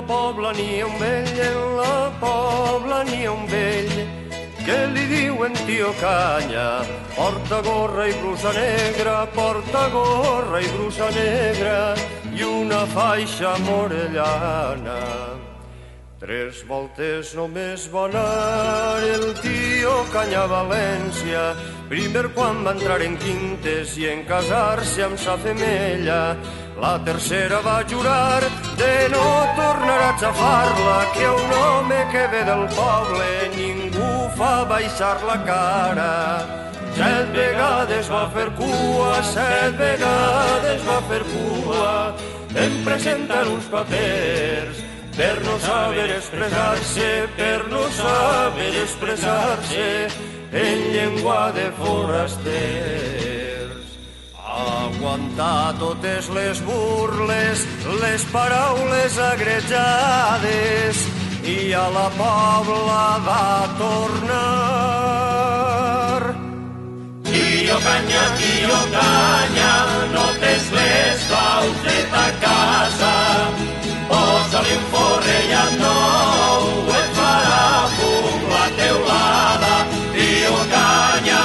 Pobla n'hi ha un vell, en la Pobla n'hi ha un vell, que li diuen tio Canya. Porta gorra i brusa negra, porta gorra i brusa negra, i una faixa morellana. 3 voltes només va anar el tio Canya a València, primer quan va entrar en quintes i en casar-se amb sa femella. La tercera va jurar de no tornar a xafar-la, que un home que ve del poble ningú fa baixar la cara. 7 vegades va fer cua, 7 vegades va fer cua, en presentar uns papers per no saber expressar-se, per no saber expressar-se en llengua de forasters. Aguantar totes les burles, les paraules agrejades, i a la Pobla va tornar. Tio Canya, no tens les claus de ta casa, posa-li un forrellat nou, et farà fum la teulada. Tio Canya,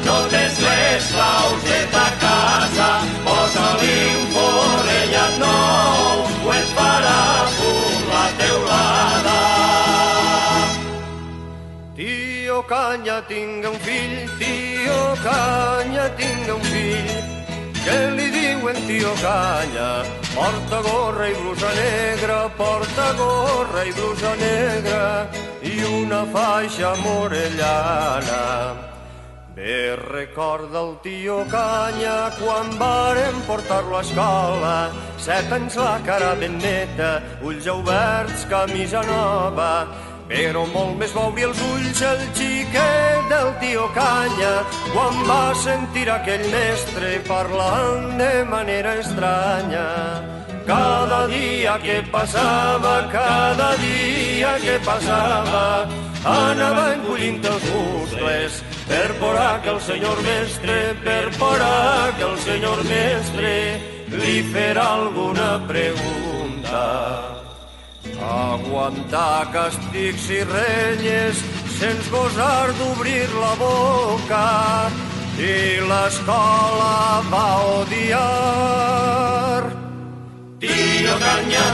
no tens les claus de ta casa, posa-li un forrellat nou, et farà fum la teulada. Tio Canya tinga un fill, tio Canya tinga un fill, que li diuen tio Canya. Porta gorra i brusa negra, porta gorra i brusa negra, i una faixa morellana. Bé recorda el tio Canya quan varen portar-lo a escola, 7 anys la cara ben neta, ulls oberts, camisa nova, però molt més va obrir els ulls el xiquet del tio Canya quan va sentir aquell mestre parlant de manera estranya. Cada dia que passava, anava encollint els muscles per porar que el senyor mestre li farà alguna pregunta. Aguantar castigs i renyes sense gosar d'obrir la boca, i l'escola va odiar. Tio Canya,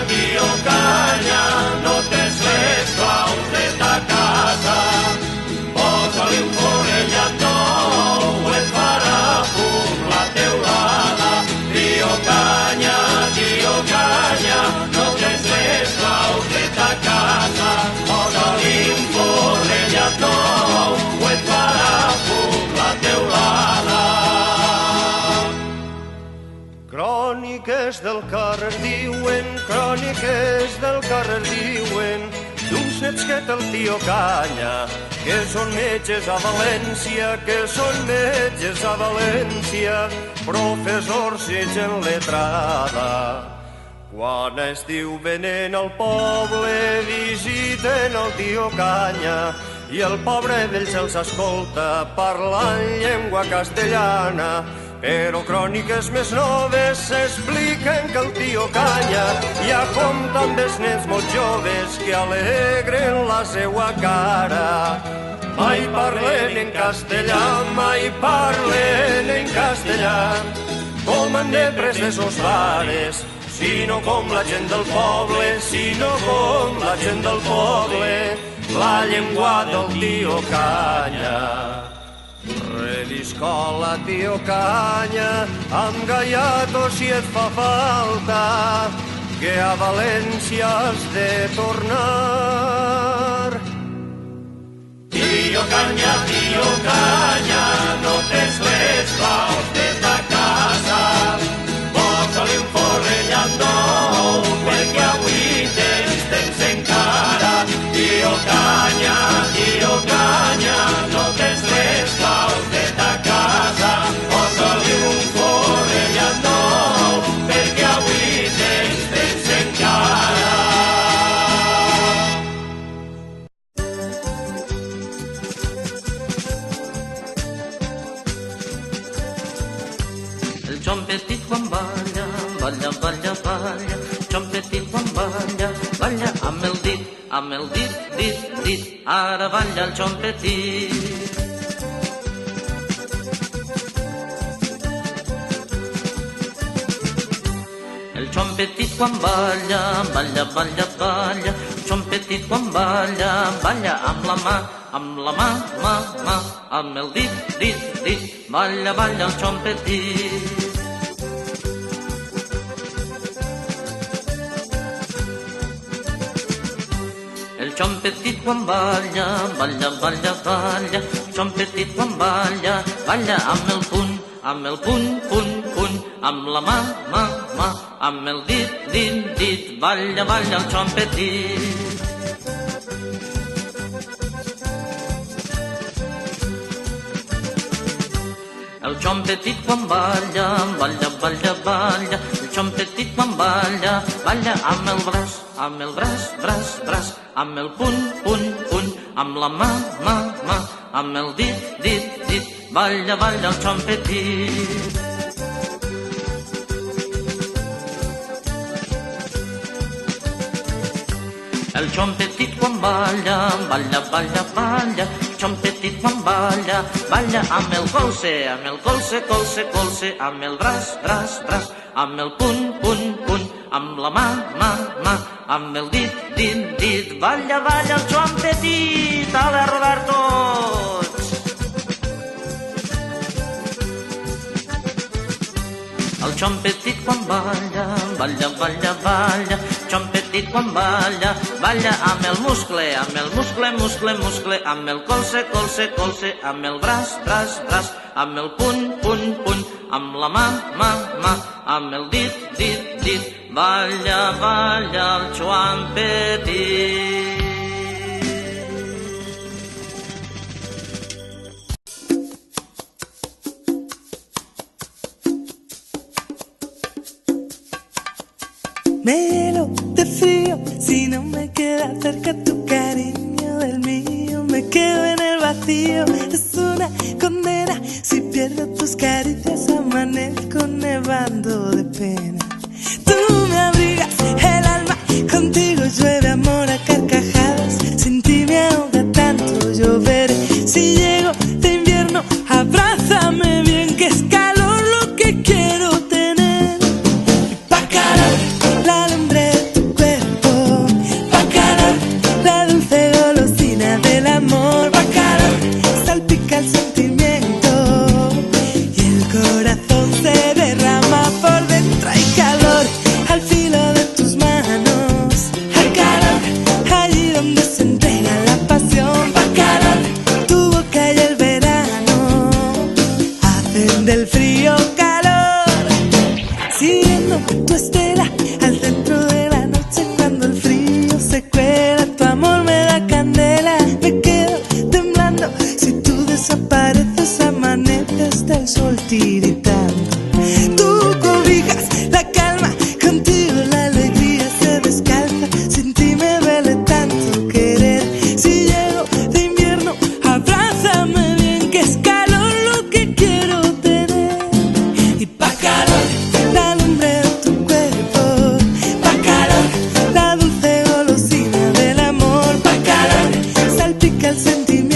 no tens les claus de ta casa, posa-li un forrellat nou, et farà fum la teulada. Tio Canya, no tens les claus de ta casa, posa-li un forrellat nou, et farà fum la teulada. Cròniques del carrer diuen, cròniques del carrer diuen, d'uns nets que té el tio Canya, que són metges a València, professors i gent letrada. Quan a estiu venen al poble visiten el tio Canya, i el pobre vell se'ls escolta parlant llengua castellana. Però cròniques més noves expliquen que el tio Canya ja compta amb els nens molt joves que alegren la seua cara. Mai parlen en castellà, com han de pres de sos pares, sinó com la gent del poble, la llengua del tio Canya. Reviscola, tio Canya, amb gaiato si et fa falta, que a València has de tornar. Tio Canya, no tens les claus de ta casa, posa-li un forrellat nou, perquè avui tens temps encara. Tio Canya, no tens les claus de ta casa, posa-li un forrellat nou, perquè avui tens temps encara. El Joan vestit quan balla, balla, balla, balla, xom petit quan balla, balla amb el dit, dit, ara balla el xom petit. El xom petit quan balla, balla, balla, balla, el xom petit quan balla, balla amb la mà, amb el dit, balla, balla el xom petit. El xom petit quan balla, balla, balla, balla, el xom petit quan balla, balla amb el puny, amb la mà, amb el dit, balla, balla el xom petit. El xom petit quan balla, balla, balla, balla, el xom petit quan balla, balla amb el braç, braç, amb el puny, amb la mà, amb el dit, balla, balla el xom petit. El xom petit quan balla, balla, balla, balla, el xom petit quan balla, balla amb el colze, amb el braç, amb el puny, amb la mà, amb el dit, balla, balla el xom petit, a la Roberto! El xom petit quan balla, balla, balla, balla, el xom petit quan balla, balla amb el muscle, amb el colze, amb el braç, amb el puny, amb la mà, amb el dit, balla, balla el xom petit. Me hielo de frío si no me queda cerca tu cariño del mío. Me quedo en el vacío, es una condena. Si pierdo tus caricias amanezco nevando de pena. Tú me abrigas el alma, contigo llueve amor a carcajadas. Sin ti me ahoga tanto llover. Si llego de invierno, abrázame bien que es calor lo que quiero tener. Pa' calor la lumbre de tu cuerpo, pa' calor la dulce golosina del amor, pa' calor salpica el sentimiento y el corazón se derrama por dentro. Hay calor al filo de tus manos, hay calor allí donde se entrega la pasión, pa' calor tu boca y el verano hacen del frío calor, siguiendo tu estela al centro de la noche. Cuando el frío se cuela, tu amor me da candela. Me quedo temblando si tú desapareces, amanece hasta el sol tiritando. Tú cobijas la calma, contigo la alegría se descalza. Sin ti me duele tanto querer. Si llego de invierno, abrázame bien que es calor lo que quiero tener. Y pa' calor la lumbre de tu cuerpo, pa' calor la dulce golosina del amor, pa' calor salpica el sentimiento